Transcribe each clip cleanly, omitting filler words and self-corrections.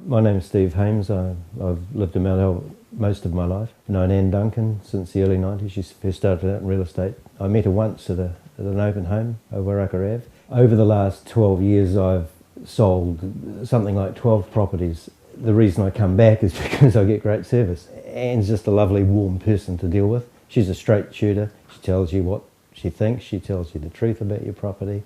My name's Steve Hames. I've lived in Mount Albert most of my life. I've known Anne Duncan since the early 90s. She first started out in real estate. I met her once at an open home over Wairakere Ave. Over the last 12 years I've sold something like 12 properties. The reason I come back is because I get great service. Anne's just a lovely, warm person to deal with. She's a straight shooter. She tells you what she thinks. She tells you the truth about your property.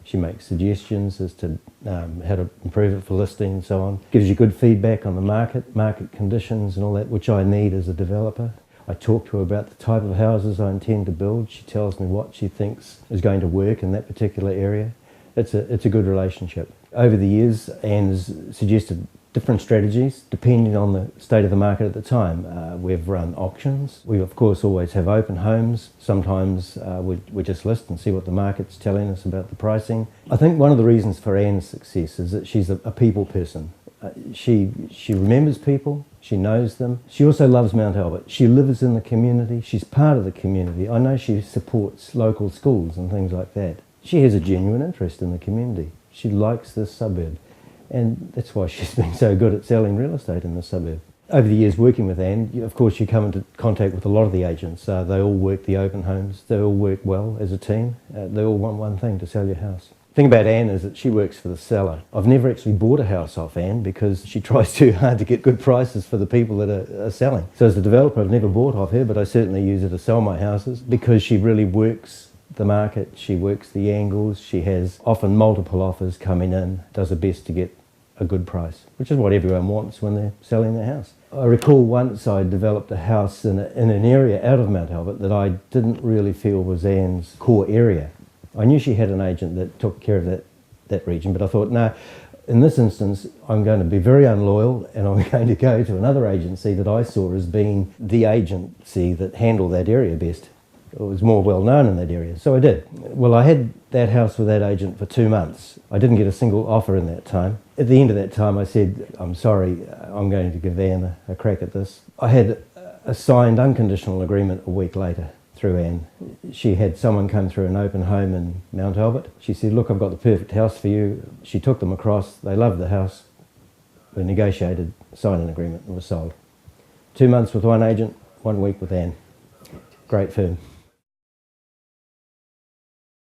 She makes suggestions as to how to improve it for listing and so on. Gives you good feedback on the market conditions and all that, which I need as a developer. I talk to her about the type of houses I intend to build. She tells me what she thinks is going to work in that particular area. It's a good relationship. Over the years, Anne's suggested different strategies depending on the state of the market at the time. We've run auctions. We of course always have open homes. Sometimes we just list and see what the market's telling us about the pricing. I think one of the reasons for Anne's success is that she's a people person. She remembers people, she knows them. She also loves Mount Albert. She lives in the community, she's part of the community. I know she supports local schools and things like that. She has a genuine interest in the community. She likes this suburb. And that's why she's been so good at selling real estate in the suburb. Over the years working with Anne, of course you come into contact with a lot of the agents. They all work the open homes, they all work well as a team. They all want one thing, to sell your house. The thing about Anne is that she works for the seller. I've never actually bought a house off Anne because she tries too hard to get good prices for the people that are selling. So as a developer I've never bought off her, but I certainly use her to sell my houses because she really works the market, she works the angles, she has often multiple offers coming in, does her best to get a good price, which is what everyone wants when they're selling their house. I recall once I developed a house in an area out of Mount Albert that I didn't really feel was Anne's core area. I knew she had an agent that took care of that region, but I thought, no, in this instance I'm going to be very unloyal and I'm going to go to another agency that I saw as being the agency that handled that area best. It was more well known in that area, so I did. Well, I had that house with that agent for 2 months. I didn't get a single offer in that time. At the end of that time I said, I'm sorry, I'm going to give Anne a crack at this. I had a signed unconditional agreement a week later through Anne. She had someone come through an open home in Mount Albert. She said, look, I've got the perfect house for you. She took them across, they loved the house. We negotiated, signed an agreement and was sold. 2 months with one agent, 1 week with Anne. Great firm.